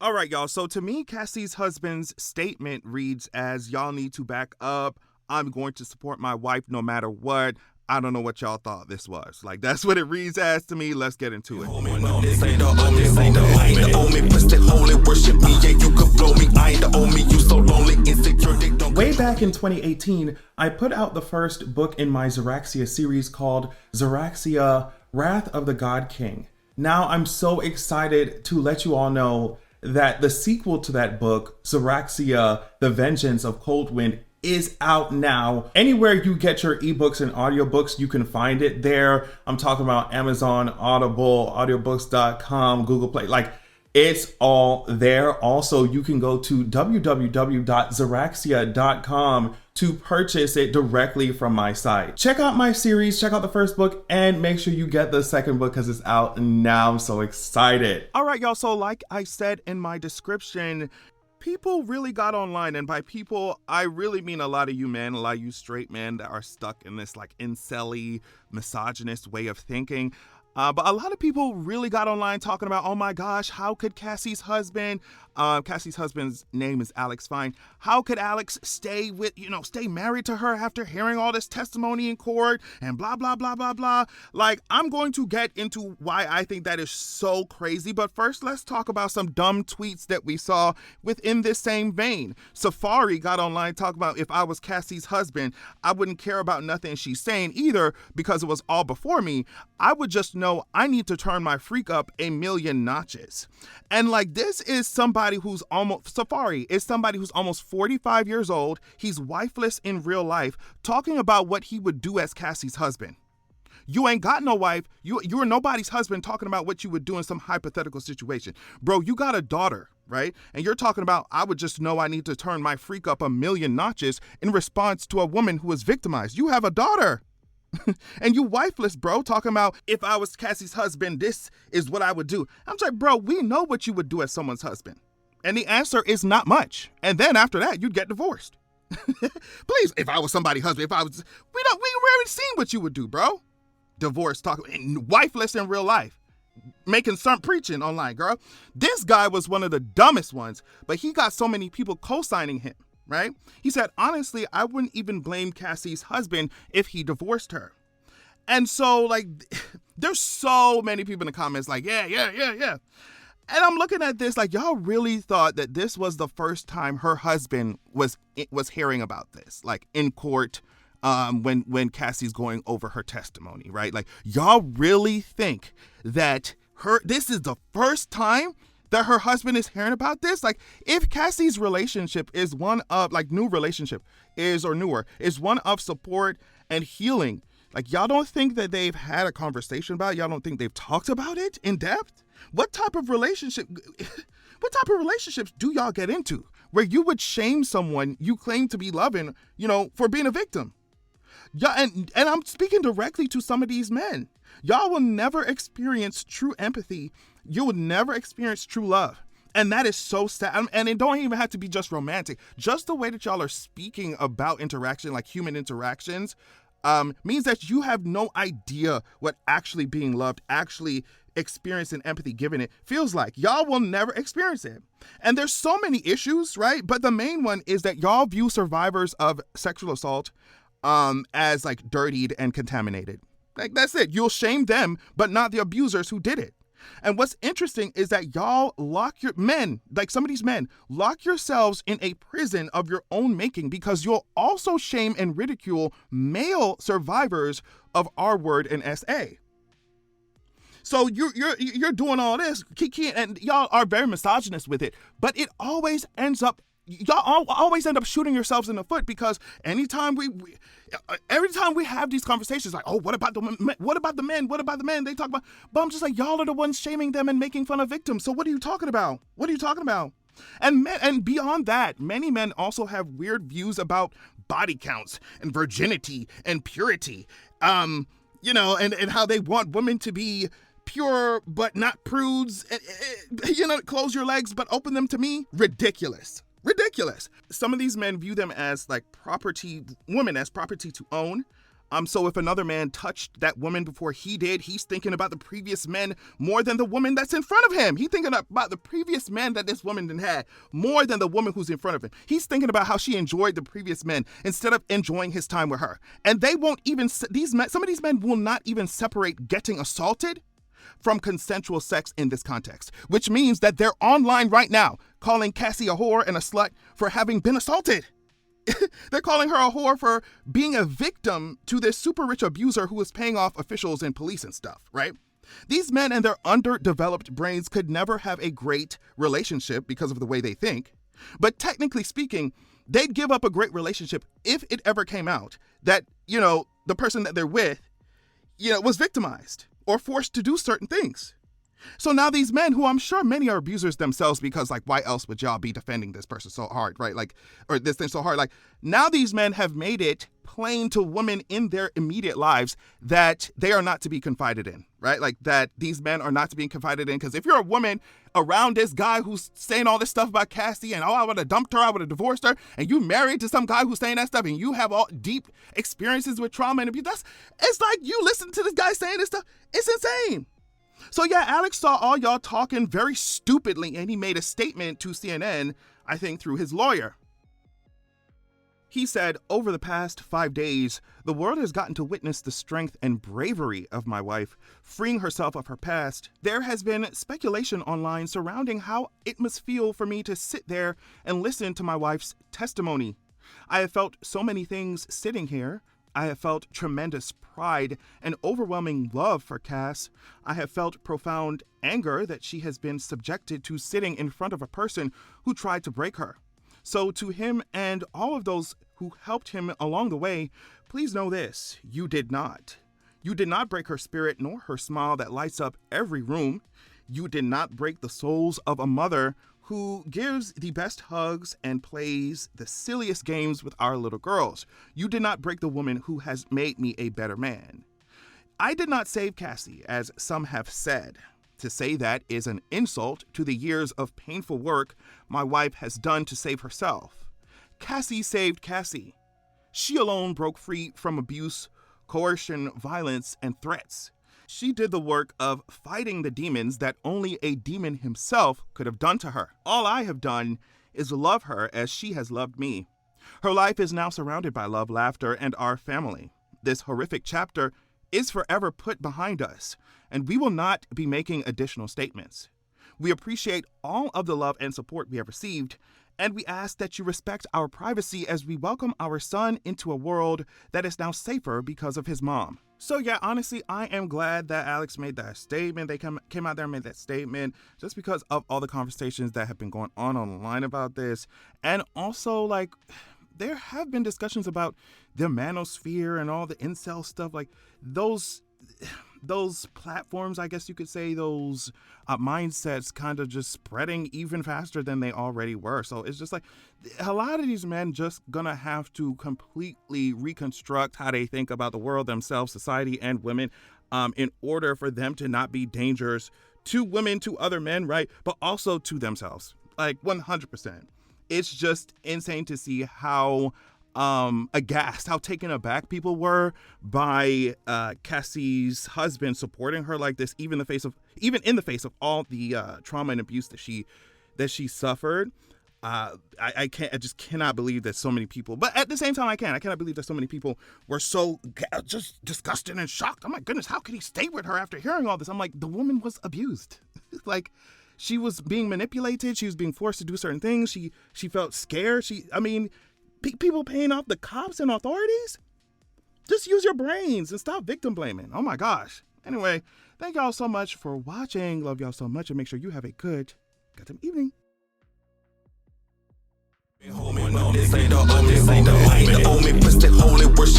All right, y'all. So to me, Cassie's husband's statement reads as y'all need to back up. I'm going to support my wife no matter what. I don't know what y'all thought this was. Like, that's what it reads as to me. Let's get into it. Way back in 2018, I put out the first book in my Zoraxia series called Zoraxia Wrath of the God King. Now I'm so excited to let you all know that the sequel to that book, Zoraxia The Vengeance of Coldwind, is out now. Anywhere you get your ebooks and audiobooks, you can find it there. I'm talking about Amazon, Audible, audiobooks.com, Google Play. Like, it's all there. Also, you can go to www.zoraxia.com to purchase it directly from my site. Check out my series, check out the first book, and make sure you get the second book because it's out now. I'm so excited. All right, y'all. So like I said in my description, people really got online, and by people, I really mean a lot of you men, a lot of you straight men that are stuck in this like incel-y, misogynist way of thinking. But a lot of people really got online talking about, oh my gosh, how could Cassie's husband's name is Alex Fine. How could Alex stay married to her after hearing all this testimony in court and blah, blah, blah, blah, blah. Like, I'm going to get into why I think that is so crazy. But first, let's talk about some dumb tweets that we saw within this same vein. Safari got online talking about, if I was Cassie's husband, I wouldn't care about nothing she's saying either because it was all before me. I would just know I need to turn my freak up a million notches. And like, this is somebody who's Safari is somebody who's almost 45 years old. He's wifeless in real life, talking about what he would do as Cassie's husband. You ain't got no wife. You're nobody's husband talking about what you would do in some hypothetical situation. Bro, you got a daughter, right? And you're talking about, I would just know I need to turn my freak up a million notches in response to a woman who was victimized. You have a daughter. And you wifeless, bro, talking about, if I was Cassie's husband, this is what I would do. I'm like, bro, we know what you would do as someone's husband. And the answer is not much. And then after that, you'd get divorced. Please, if I was somebody's husband, we already seen what you would do, bro. Divorce, talking, wifeless in real life. Making some preaching online, girl. This guy was one of the dumbest ones, but he got so many people co-signing him. Right? He said, honestly, I wouldn't even blame Cassie's husband if he divorced her. And so, like, there's so many people in the comments like, yeah. And I'm looking at this like, y'all really thought that this was the first time her husband was hearing about this, like in court, when Cassie's going over her testimony, right? Like, y'all really think that this is the first time that her husband is hearing about this? Like, if Cassie's relationship is one of, like, new relationship is one of support and healing, like, y'all don't think that they've had a conversation about it? Y'all don't think they've talked about it in depth? What type of relationships do y'all get into where you would shame someone you claim to be loving, for being a victim? Yeah, and I'm speaking directly to some of these men. Y'all will never experience true empathy. You will never experience true love. And that is so sad. And it don't even have to be just romantic. Just the way that y'all are speaking about interaction, like human interactions, means that you have no idea what actually being loved, actually experiencing empathy, giving it feels like. Y'all will never experience it. And there's so many issues, right? But the main one is that y'all view survivors of sexual assault as like dirtied and contaminated. Like, that's it. You'll shame them, but not the abusers who did it. And what's interesting is that y'all lock some of these men, lock yourselves in a prison of your own making, because you'll also shame and ridicule male survivors of R-word and SA. So you're doing all this, Kiki, and y'all are very misogynist with it, but it always ends up, y'all always end up shooting yourselves in the foot, because anytime every time we have these conversations, like, oh, what about the men? What about the men? They talk about, but I'm just like, y'all are the ones shaming them and making fun of victims. So what are you talking about? And beyond that, many men also have weird views about body counts and virginity and purity, and how they want women to be pure but not prudes, close your legs but open them to me. Ridiculous. Some of these men view them as like women as property to own, So if another man touched that woman before he did, he's thinking about the previous men more than the woman that's in front of him. He's thinking about the previous men that this woman done had more than the woman who's in front of him. He's thinking about how she enjoyed the previous men instead of enjoying his time with her. And they won't even, some of these men will not even separate getting assaulted from consensual sex in this context, which means that they're online right now calling Cassie a whore and a slut for having been assaulted. They're calling her a whore for being a victim to this super rich abuser who is paying off officials and police and stuff, right? These men and their underdeveloped brains could never have a great relationship because of the way they think. But technically speaking, they'd give up a great relationship if it ever came out that, the person that they're with, was victimized or forced to do certain things. So now these men, who I'm sure many are abusers themselves, because why else would y'all be defending this person so hard, right? Or this thing so hard. Now these men have made it plain to women in their immediate lives that they are not to be confided in, right? That these men are not to be confided in. Because if you're a woman around this guy who's saying all this stuff about Cassie and, I would have dumped her, I would have divorced her, and you married to some guy who's saying that stuff and you have all deep experiences with trauma and abuse, it's like you listen to this guy saying this stuff. It's insane. So yeah, Alex saw all y'all talking very stupidly, and he made a statement to CNN, I think through his lawyer. He said, over the past 5 days, the world has gotten to witness the strength and bravery of my wife, freeing herself of her past. There has been speculation online surrounding how it must feel for me to sit there and listen to my wife's testimony. I have felt so many things sitting here. I have felt tremendous pride and overwhelming love for Cass. I have felt profound anger that she has been subjected to sitting in front of a person who tried to break her. So to him and all of those who helped him along the way, please know this: you did not. You did not break her spirit nor her smile that lights up every room. You did not break the souls of a mother who gives the best hugs and plays the silliest games with our little girls. You did not break the woman who has made me a better man. I did not save Cassie, as some have said. To say that is an insult to the years of painful work my wife has done to save herself. Cassie saved Cassie. She alone broke free from abuse, coercion, violence, and threats. She did the work of fighting the demons that only a demon himself could have done to her. All I have done is love her as she has loved me. Her life is now surrounded by love, laughter, and our family. This horrific chapter is forever put behind us, and we will not be making additional statements. We appreciate all of the love and support we have received, and we ask that you respect our privacy as we welcome our son into a world that is now safer because of his mom. So yeah, honestly, I am glad that Alex made that statement. They came out there and made that statement just because of all the conversations that have been going on online about this. And also, there have been discussions about the manosphere and all the incel stuff, those platforms, I guess you could say, those mindsets kind of just spreading even faster than they already were. So it's just a lot of these men just gonna have to completely reconstruct how they think about the world, themselves, society, and women, in order for them to not be dangerous to women, to other men, right? But also to themselves, 100%. It's just insane to see how aghast, how taken aback people were by Cassie's husband supporting her like this, even in the face of all the trauma and abuse that she suffered. I just cannot believe that so many people, but at the same time, I cannot believe that so many people were so just disgusted and shocked. Oh my goodness, how could he stay with her after hearing all this? I'm like, the woman was abused. She was being manipulated. She was being forced to do certain things. She felt scared. People paying off the cops and authorities? Just use your brains and stop victim blaming. Oh my gosh. Anyway, thank y'all so much for watching. Love y'all so much, and make sure you have a good goddamn evening. This ain't the only, push that holy worship.